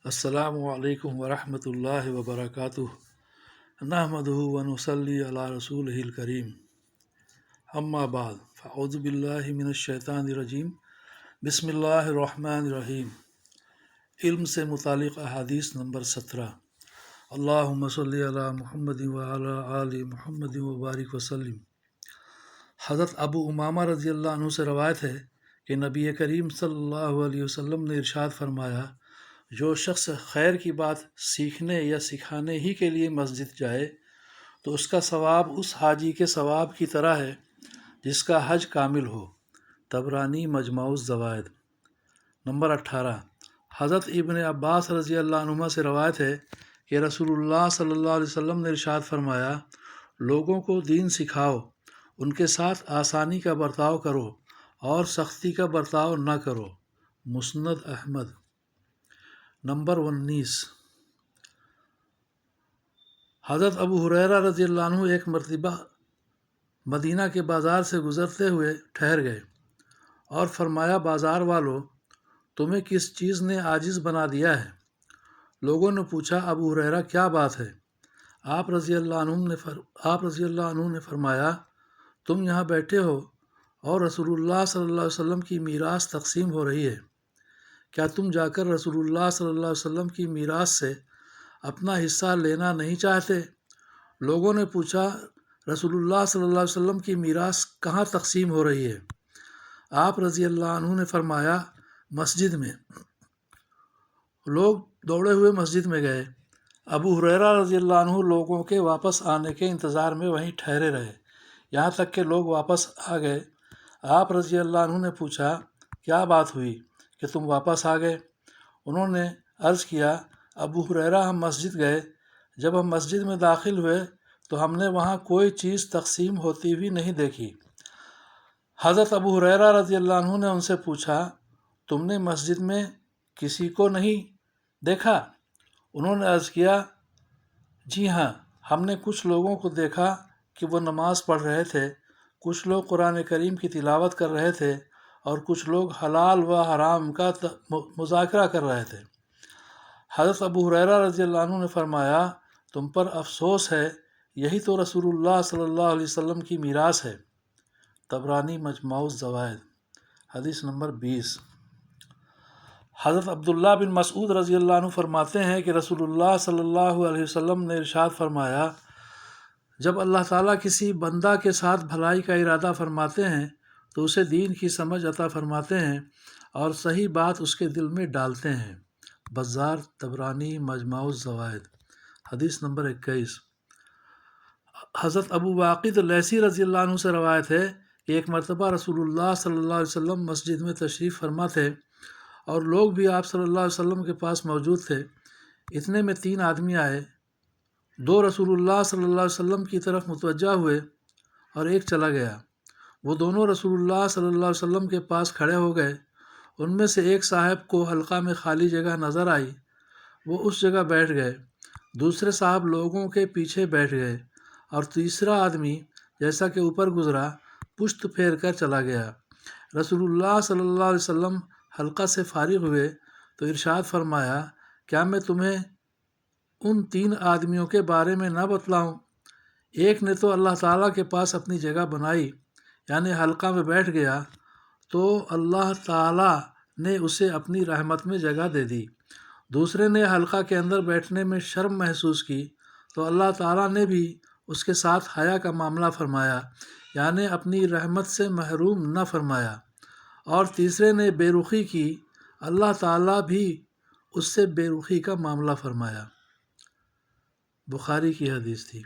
السلام علیکم ورحمۃ اللہ وبرکاتہ نحمدہ ونصلی علی رسولہ الکریم اما بعد فاعوذ باللہ من الشیطان الرجیم بسم اللہ الرحمن الرحیم۔ علم سے متعلق احادیث نمبر 17۔ اللہم صلی علی محمد وعلی آل محمد وبارک وسلم۔ حضرت ابو امامہ رضی اللہ عنہ سے روایت ہے کہ نبی کریم صلی اللہ علیہ وسلم نے ارشاد فرمایا، جو شخص خیر کی بات سیکھنے یا سکھانے ہی کے لیے مسجد جائے تو اس کا ثواب اس حاجی کے ثواب کی طرح ہے جس کا حج کامل ہو۔ طبرانی مجمع الزوائد۔ نمبر 18۔ حضرت ابن عباس رضی اللہ عنہما سے روایت ہے کہ رسول اللہ صلی اللہ علیہ وسلم نے ارشاد فرمایا، لوگوں کو دین سکھاؤ، ان کے ساتھ آسانی کا برتاؤ کرو اور سختی کا برتاؤ نہ کرو۔ مسند احمد۔ نمبر 19۔ حضرت ابو ہریرہ رضی اللہ عنہ ایک مرتبہ مدینہ کے بازار سے گزرتے ہوئے ٹھہر گئے اور فرمایا، بازار والو، تمہیں کس چیز نے عاجز بنا دیا ہے؟ لوگوں نے پوچھا، ابو ہریرہ کیا بات ہے؟ آپ رضی اللہ عنہ نے فرمایا، تم یہاں بیٹھے ہو اور رسول اللہ صلی اللہ علیہ وسلم کی میراث تقسیم ہو رہی ہے، کیا تم جا کر رسول اللہ صلی اللہ علیہ وسلم کی میراث سے اپنا حصہ لینا نہیں چاہتے؟ لوگوں نے پوچھا، رسول اللہ صلی اللہ علیہ وسلم کی میراث کہاں تقسیم ہو رہی ہے؟ آپ رضی اللہ عنہ نے فرمایا، مسجد میں۔ لوگ دوڑے ہوئے مسجد میں گئے۔ ابو ہریرہ رضی اللہ عنہ لوگوں کے واپس آنے کے انتظار میں وہیں ٹھہرے رہے، یہاں تک کہ لوگ واپس آ گئے۔ آپ رضی اللہ عنہ نے پوچھا، کیا بات ہوئی کہ تم واپس آ گئے؟ انہوں نے عرض کیا، ابو ہریرہ، ہم مسجد گئے، جب ہم مسجد میں داخل ہوئے تو ہم نے وہاں کوئی چیز تقسیم ہوتی ہوئی نہیں دیکھی۔ حضرت ابو ہریرہ رضی اللہ عنہ نے ان سے پوچھا، تم نے مسجد میں کسی کو نہیں دیکھا؟ انہوں نے عرض کیا، جی ہاں، ہم نے کچھ لوگوں کو دیکھا کہ وہ نماز پڑھ رہے تھے، کچھ لوگ قرآن کریم کی تلاوت کر رہے تھے اور کچھ لوگ حلال و حرام کا مذاکرہ کر رہے تھے۔ حضرت ابو ہریرہ رضی اللہ عنہ نے فرمایا، تم پر افسوس ہے، یہی تو رسول اللہ صلی اللہ علیہ وسلم کی میراث ہے۔ طبرانی مجمع الزوائد۔ حدیث نمبر 20۔ حضرت عبداللہ بن مسعود رضی اللہ عنہ فرماتے ہیں کہ رسول اللہ صلی اللہ علیہ وسلم نے ارشاد فرمایا، جب اللہ تعالیٰ کسی بندہ کے ساتھ بھلائی کا ارادہ فرماتے ہیں تو اسے دین کی سمجھ عطا فرماتے ہیں اور صحیح بات اس کے دل میں ڈالتے ہیں۔ بزار۔ طبرانی مجمع الزوائد۔ حدیث نمبر 21۔ حضرت ابو واقد لیثی رضی اللہ عنہ سے روایت ہے کہ ایک مرتبہ رسول اللہ صلی اللہ علیہ وسلم مسجد میں تشریف فرما تھے اور لوگ بھی آپ صلی اللہ علیہ وسلم کے پاس موجود تھے۔ اتنے میں 3 آدمی آئے، 2 رسول اللہ صلی اللہ علیہ وسلم کی طرف متوجہ ہوئے اور ایک چلا گیا۔ وہ دونوں رسول اللہ صلی اللہ علیہ وسلم کے پاس کھڑے ہو گئے۔ ان میں سے ایک صاحب کو حلقہ میں خالی جگہ نظر آئی، وہ اس جگہ بیٹھ گئے۔ دوسرے صاحب لوگوں کے پیچھے بیٹھ گئے اور تیسرا آدمی جیسا کہ اوپر گزرا پشت پھیر کر چلا گیا۔ رسول اللہ صلی اللہ علیہ وسلم حلقہ سے فارغ ہوئے تو ارشاد فرمایا، کیا میں تمہیں ان 3 آدمیوں کے بارے میں نہ بتلاؤں؟ ایک نے تو اللہ تعالیٰ کے پاس اپنی جگہ بنائی، یعنی حلقہ میں بیٹھ گیا تو اللہ تعالیٰ نے اسے اپنی رحمت میں جگہ دے دی۔ دوسرے نے حلقہ کے اندر بیٹھنے میں شرم محسوس کی تو اللہ تعالیٰ نے بھی اس کے ساتھ حیا کا معاملہ فرمایا، یعنی اپنی رحمت سے محروم نہ فرمایا۔ اور تیسرے نے بے رخی کی، اللہ تعالیٰ بھی اس سے بے رخی کا معاملہ فرمایا۔ بخاری کی حدیث تھی۔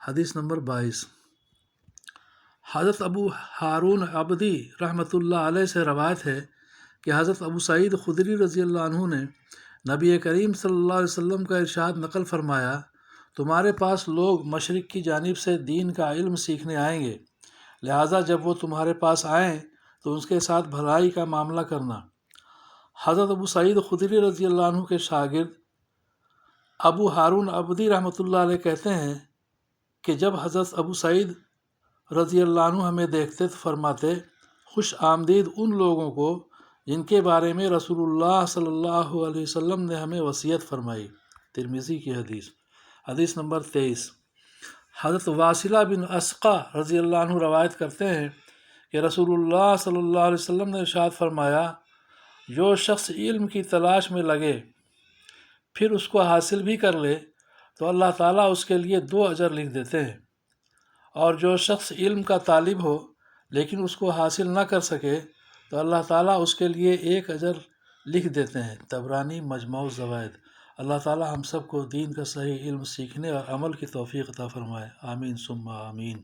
حدیث نمبر 22۔ حضرت ابو ہارون عبدی رحمۃ اللہ علیہ سے روایت ہے کہ حضرت ابو سعید خدری رضی اللہ عنہ نے نبی کریم صلی اللہ علیہ وسلم کا ارشاد نقل فرمایا، تمہارے پاس لوگ مشرق کی جانب سے دین کا علم سیکھنے آئیں گے، لہٰذا جب وہ تمہارے پاس آئیں تو اس کے ساتھ بھلائی کا معاملہ کرنا۔ حضرت ابو سعید خدری رضی اللہ عنہ کے شاگرد ابو ہارون عبدی رحمۃ اللہ علیہ کہتے ہیں کہ جب حضرت ابو سعید رضی اللہ عنہ ہمیں دیکھتے تو فرماتے، خوش آمدید ان لوگوں کو ان کے بارے میں رسول اللہ صلی اللہ علیہ وسلم نے ہمیں وصیت فرمائی۔ ترمذی کی حدیث۔ حدیث نمبر 23۔ حضرت واصلہ بن اسقع رضی اللہ عنہ روایت کرتے ہیں کہ رسول اللہ صلی اللہ علیہ وسلم نے ارشاد فرمایا، جو شخص علم کی تلاش میں لگے پھر اس کو حاصل بھی کر لے تو اللہ تعالیٰ اس کے لیے 2 اجر لکھ دیتے ہیں، اور جو شخص علم کا طالب ہو لیکن اس کو حاصل نہ کر سکے تو اللہ تعالیٰ اس کے لیے 1 اجر لکھ دیتے ہیں۔ طبرانی مجمع الزوائد۔ اللہ تعالیٰ ہم سب کو دین کا صحیح علم سیکھنے اور عمل کی توفیق عطا فرمائے۔ آمین ثم آمین۔